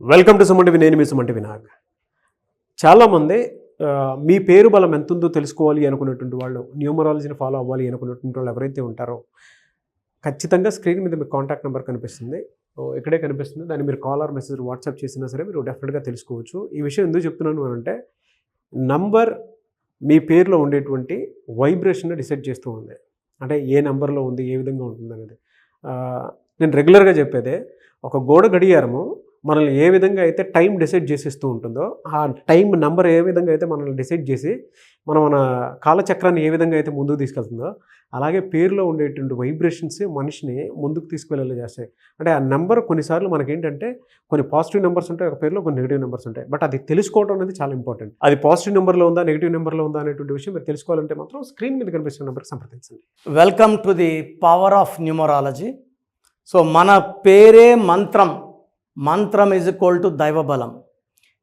Welcome to Suman TV. నేను మీ Suman TV Nag. చాలామంది మీ పేరు బలం ఎంతుందో తెలుసుకోవాలి అనుకున్నటువంటి వాళ్ళు, న్యూమరాలజీని ఫాలో అవ్వాలి అనుకున్నటువంటి వాళ్ళు ఎవరైతే ఉంటారో ఖచ్చితంగా స్క్రీన్ మీద మీకు కాంటాక్ట్ నెంబర్ కనిపిస్తుంది. ఇక్కడే కనిపిస్తుంది. దాన్ని మీరు కాల్ ఆర్ మెసేజ్ వాట్సాప్ చేసినా సరే మీరు డెఫినెట్గా తెలుసుకోవచ్చు. ఈ విషయం ఎందుకు చెప్తున్నాను అంటే నంబర్ మీ పేరులో ఉండేటువంటి వైబ్రేషన్ డిసైడ్ చేస్తూ ఉంది. అంటే ఏ నెంబర్లో ఉంది, ఏ విధంగా ఉంటుంది అనేది. నేను రెగ్యులర్గా చెప్పేదే, ఒక గోడ గడియారము మనల్ని ఏ విధంగా అయితే టైం డిసైడ్ చేసేస్తూ ఉంటుందో, ఆ టైం నెంబర్ ఏ విధంగా అయితే మనల్ని డిసైడ్ చేసి మన కాలచక్రాన్ని ఏ విధంగా అయితే ముందుకు తీసుకెళ్తుందో, అలాగే పేరులో ఉండేటువంటి వైబ్రేషన్స్ మనిషిని ముందుకు తీసుకువెళ్ళేలా చేస్తాయి. అంటే ఆ నెంబర్ కొన్నిసార్లు మనకేంటంటే కొన్ని పాజిటివ్ నెంబర్స్ ఉంటాయి, ఒక పేరులో కొన్ని నెగిటివ్ నెంబర్స్ ఉంటాయి. బట్ అది తెలుసుకోవడం అనేది చాలా ఇంపార్టెంట్. అది పాజిటివ్ నెంబర్లో ఉందా, నెగిటివ్ నెంబర్లో ఉందా అనేటువంటి విషయం మీరు తెలుసుకోవాలంటే మాత్రం స్క్రీన్ మీద కనిపిస్తున్న నెంబర్కి సంప్రదించండి. Welcome to the power of numerology. So మన పేరే మంత్రం, మంత్రం ఈజ్ ఈక్వల్ టు దైవబలం.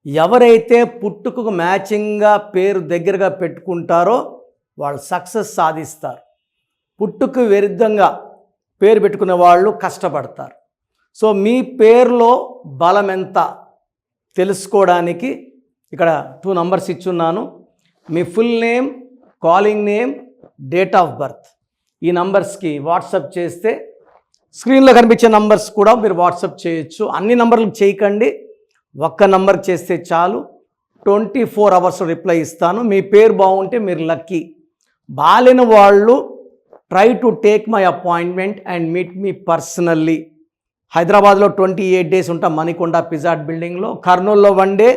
ఎవరైతే పుట్టుకకు మ్యాచింగ్గా పేరు దగ్గరగా పెట్టుకుంటారో వాళ్ళు సక్సెస్ సాధిస్తారు. పుట్టుకు విరుద్ధంగా పేరు పెట్టుకునే వాళ్ళు కష్టపడతారు. సో మీ పేరులో బలం ఎంత తెలుసుకోవడానికి ఇక్కడ 2 నంబర్స్ ఇచ్చున్నాను. మీ full name, calling name, date of birth. ఈ నంబర్స్కి వాట్సాప్ చేస్తే స్క్రీన్లో కనిపించే నంబర్స్ కూడా మీరు వాట్సాప్ చేయొచ్చు. అన్ని నంబర్లకు చేయకండి, ఒక్క నంబర్ చేస్తే చాలు. 24 అవర్స్ రిప్లై ఇస్తాను. మీ పేరు బాగుంటే మీరు లక్కీ. బాలేని వాళ్ళు try to take my appointment and meet me personally. హైదరాబాద్లో 28 డేస్ ఉంటాం, మణికొండ పిజాట్ బిల్డింగ్లో. కర్నూలులో 1 డే,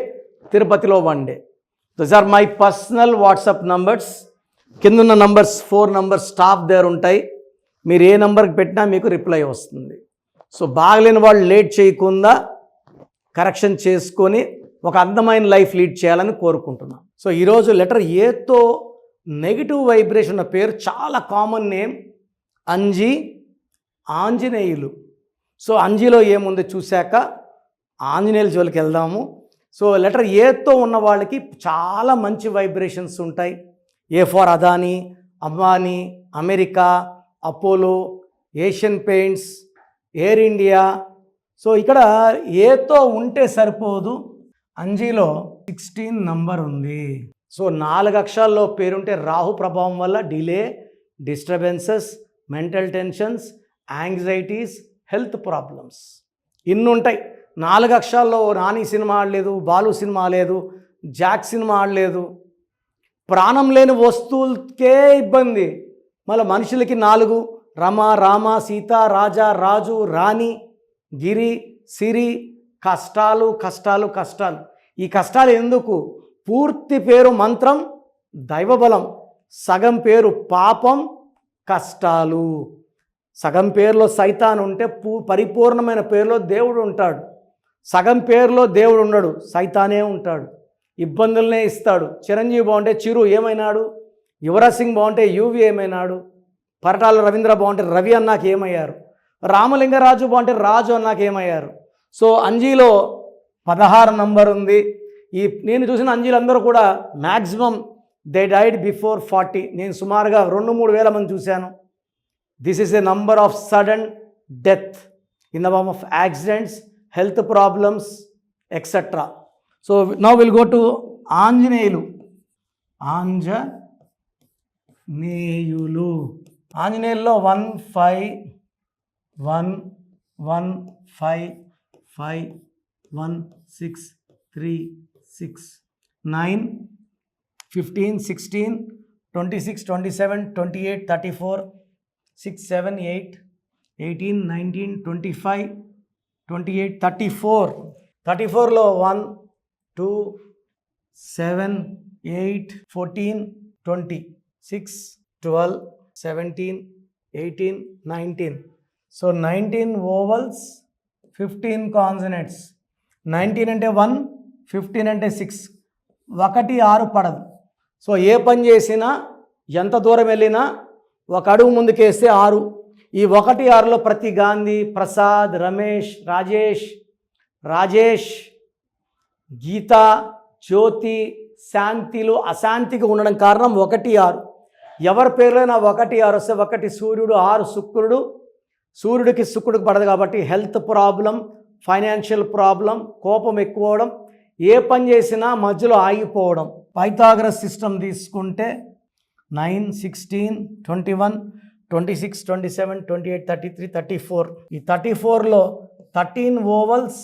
తిరుపతిలో 1 day. Those are my personal WhatsApp numbers. కిందున్న నంబర్స్ 4 నంబర్స్ స్టాఫ్ దగ్గర ఉంటాయి. మీరు ఏ నెంబర్కి పెట్టినా మీకు రిప్లై వస్తుంది. సో బాగలేని వాళ్ళు లేట్ చేయకుండా కరెక్షన్ చేసుకొని ఒక అందమైన లైఫ్ లీడ్ చేయాలని కోరుకుంటున్నాం. సో ఈరోజు లెటర్ ఏతో నెగిటివ్ వైబ్రేషన్ ఉన్న పేరు చాలా common name Anji, Anjaneyulu. So అంజీలో ఏముంది చూశాక ఆంజనేయుల జోలికి వెళ్దాము. సో లెటర్ ఏతో ఉన్న వాళ్ళకి చాలా మంచి వైబ్రేషన్స్ ఉంటాయి. A for Adani, Ambani, America, Apollo, Asian paints, air India. So ఇక్కడ ఏతో ఉంటే సరిపోదు, అంజీలో 16 నంబర్ ఉంది. సో 4 అక్షరాల్లో పేరుంటే రాహు ప్రభావం వల్ల delay, disturbances, mental tensions, anxieties, health problems ఇన్ని ఉంటాయి. 4 అక్షరాల్లో నాని సినిమా ఆడలేదు, బాలు సినిమా ఆడలేదు, జాక్ సినిమా ఆడలేదు. ప్రాణం లేని వస్తువులకే ఇబ్బంది, మళ్ళీ మనుషులకి 4 రమ, రామ, సీత, రాజా, రాజు, రాణి, గిరి, సిరి. కష్టాలు కష్టాలు కష్టాలు. ఈ కష్టాలు ఎందుకు? పూర్తి పేరు మంత్రం, దైవబలం. సగం పేరు పాపం, కష్టాలు. సగం పేరులో సైతాన్ ఉంటే పరిపూర్ణమైన పేరులో దేవుడు ఉంటాడు. సగం పేరులో దేవుడు ఉండడు, సైతానే ఉంటాడు. ఇబ్బందులనే ఇస్తాడు. చిరంజీవి బాగుంటే చిరు ఏమైనాడు, యువరాజ్ సింగ్ బాగుంటే యువి ఏమైనాడు, పరటాల రవీంద్ర బాగుంటే రవి అన్నాక ఏమయ్యారు, రామలింగరాజు బాగుంటే రాజు అన్నాక ఏమయ్యారు. సో అంజీలో 16 నంబర్ ఉంది. నేను చూసిన అంజీలందరూ కూడా మ్యాక్సిమం దే డైడ్ బిఫోర్ 40. నేను సుమారుగా 2-3 వేల మంది చూశాను. This is a number of sudden death in the form of accidents, health problems etcetera. So now will go to Anjaneyulu. ఆంజనేయుల్లో 151155163 9 15 16 26 27 28 34 6 7 8 18 19 25 28 34లో 1 2 7 8 14 20 6 12 17 18 19. So 19 ovals, 15 consonants. 19 అంటే 1, 15 అంటే 6. 1 6 పడదు. సో ఏ పని చేసినా, ఎంత దూరం వెళ్ళినా ఒక అడుగు ముందుకేస్తే 6. ఈ 1 6లో ప్రతి గాంధీ, ప్రసాద్, రమేష్, రాజేష్, గీత, జ్యోతి, శాంతిలు అశాంతిగా ఉండడం కారణం 1 6. ఎవరి పేర్లైనా 1 6 వస్తే 1 సూర్యుడు, 6 శుక్రుడు. సూర్యుడికి శుక్రుడికి పడదు కాబట్టి హెల్త్ ప్రాబ్లం, ఫైనాన్షియల్ ప్రాబ్లం, కోపం ఎక్కువ అవడం, ఏ పని చేసినా మధ్యలో ఆగిపోవడం. పైథాగరస్ సిస్టమ్ తీసుకుంటే 9, 16, 21, 26, 27, 28, 33, 34. ఈ 34లో 13 ఓవల్స్,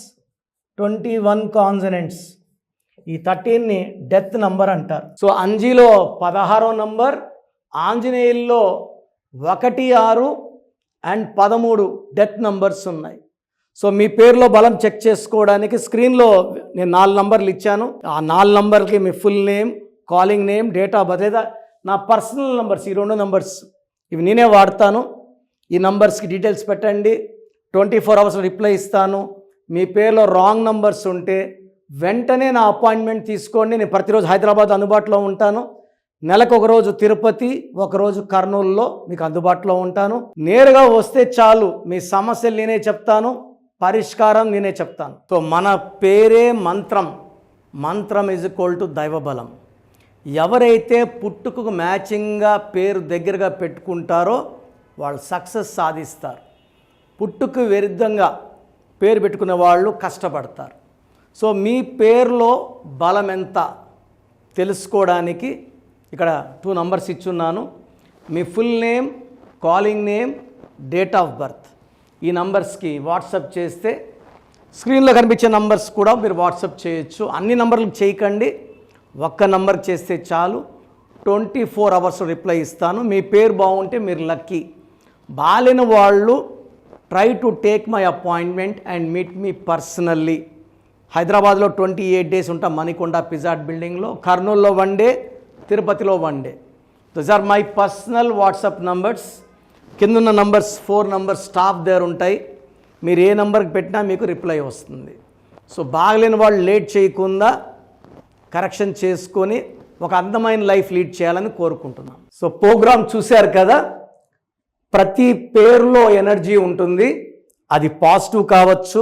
21 కాన్సనెంట్స్. ఈ 13ని డెత్ నంబర్ అంటారు. సో అంజీలో 16వ నంబర్, ఆంజనేయుల్లో 1, 6 అండ్ 13 డెత్ నంబర్స్ ఉన్నాయి. సో మీ పేరులో బలం చెక్ చేసుకోవడానికి స్క్రీన్లో నేను 4 నంబర్లు ఇచ్చాను. ఆ 4 నంబర్కి మీ full name, calling name, date of birth, లేదా నా పర్సనల్ నంబర్స్, ఈ 2 నంబర్స్ ఇవి నేనే వాడతాను. ఈ నంబర్స్కి డీటెయిల్స్ పెట్టండి. 24 అవర్స్ రిప్లై ఇస్తాను. మీ పేరులో రాంగ్ నంబర్స్ ఉంటే వెంటనే నా అపాయింట్మెంట్ తీసుకోండి. నేను ప్రతిరోజు హైదరాబాద్ అందుబాటులో ఉంటాను. నెలకు ఒకరోజు తిరుపతి, ఒకరోజు కర్నూలులో మీకు అందుబాటులో ఉంటాను. నేరుగా వస్తే చాలు, మీ సమస్యలు నేనే చెప్తాను, పరిష్కారం నేనే చెప్తాను. సో మన పేరే మంత్రం, మంత్రం = దైవబలం. ఎవరైతే పుట్టుకకు మ్యాచింగ్గా పేరు దగ్గరగా పెట్టుకుంటారో వాళ్ళు సక్సెస్ సాధిస్తారు. పుట్టుకు విరుద్ధంగా పేరు పెట్టుకునే వాళ్ళు కష్టపడతారు. సో మీ పేరులో బలం ఎంత తెలుసుకోవడానికి ఇక్కడ 2 నంబర్స్ ఇచ్చున్నాను. మీ full name, calling name, date of birth ఈ నంబర్స్కి వాట్సాప్ చేస్తే స్క్రీన్లో కనిపించే నంబర్స్ కూడా మీరు వాట్సాప్ చేయొచ్చు. అన్ని నంబర్లకు చేయకండి, ఒక్క నంబర్ చేస్తే చాలు. 24 అవర్స్ రిప్లై ఇస్తాను. మీ పేరు బాగుంటే మీరు లక్కీ. బాలేని వాళ్ళు try to take my appointment and meet me personally. హైదరాబాద్లో 28 డేస్ ఉంటాం మణికొండ పిజాట్ బిల్డింగ్లో, కర్నూలులో 1 డే, తిరుపతిలో 1 day. Those are my personal WhatsApp numbers. కిందున్న నంబర్స్ 4 నంబర్స్ స్టాఫ్ దగ్గర ఉంటాయి. మీరు ఏ నంబర్కి పెట్టినా మీకు రిప్లై వస్తుంది. సో బాగలేని వాళ్ళు లేట్ చేయకుండా కరెక్షన్ చేసుకొని ఒక అందమైన లైఫ్ లీడ్ చేయాలని కోరుకుంటున్నాను. సో ప్రోగ్రామ్ చూశారు కదా, ప్రతి పేరులో ఎనర్జీ ఉంటుంది. అది పాజిటివ్ కావచ్చు,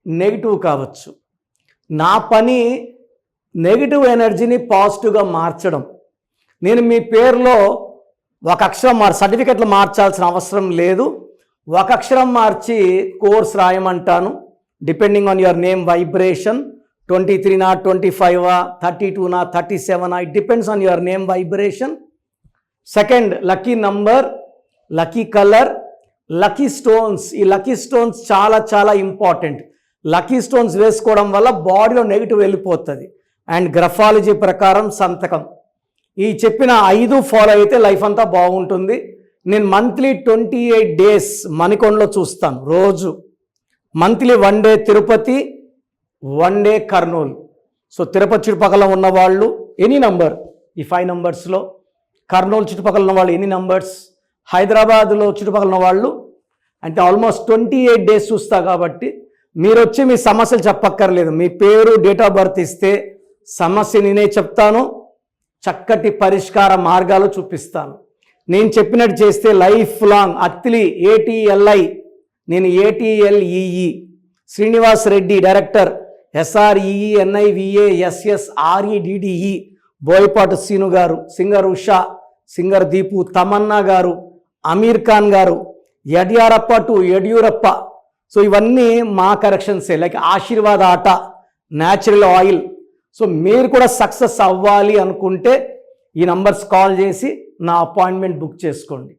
నెగిటివ్ కావచ్చు. నా పని నెగిటివ్ ఎనర్జీని పాజిటివ్గా మార్చడం. నేను మీ పేరులో ఒక అక్షరం సర్టిఫికెట్లు మార్చాల్సిన అవసరం లేదు. ఒక అక్షరం మార్చి కోర్స్ రాయమంటాను. Depending on your name vibration, 23 25 32 37 it depends on your name vibration. Second, lucky number, lucky colour, lucky stones. ఈ లక్కీ స్టోన్స్ చాలా చాలా ఇంపార్టెంట్. లక్కీ స్టోన్స్ వేసుకోవడం వల్ల బాడీలో నెగిటివ్ వెళ్ళిపోతుంది. అండ్ గ్రఫాలజీ ప్రకారం సంతకం. ఈ చెప్పిన 5 ఫాలో అయితే లైఫ్ అంతా బాగుంటుంది. నేను మంత్లీ 28 డేస్ మణికొండలో చూస్తాను రోజు. Monthly 1 day Tirupati, 1 day Kurnool. So Tirupati చుట్టుపక్కల ఉన్నవాళ్ళు ఎనీ నంబర్, ఈ 5 నంబర్స్లో, కర్నూలు చుట్టుపక్కల ఉన్న వాళ్ళు ఎనీ నంబర్స్, హైదరాబాద్లో చుట్టుపక్కల ఉన్న వాళ్ళు అంటే ఆల్మోస్ట్ 28 డేస్ చూస్తా. కాబట్టి మీరు వచ్చి మీ సమస్యలు చెప్పక్కర్లేదు. మీ పేరు, డేట్ ఆఫ్ బర్త్ ఇస్తే సమస్య నేనే చెప్తాను, చక్కటి పరిష్కార మార్గాలు చూపిస్తాను. నేను చెప్పినట్టు చేస్తే లైఫ్ లాంగ్. అత్తిలి ATLI, నేను ATLEE, Srinivas Reddy director, SREENIVASSREDDE, Boyapati Seenu garu, singer Usha, singer Deepu, Tamannaah garu, Aamir Khan గారు, యడ్యారప్ప టు యడ్యూరప్ప. సో ఇవన్నీ మా కరెక్షన్సే. లైక్ ఆశీర్వాద్ ఆట, న్యాచురల్ ఆయిల్. సో మీరు కూడా సక్సెస్ అవ్వాలి అనుకుంటే ఈ నంబర్స్ కాల్ చేసి నా అపాయింట్మెంట్ బుక్ చేసుకోండి.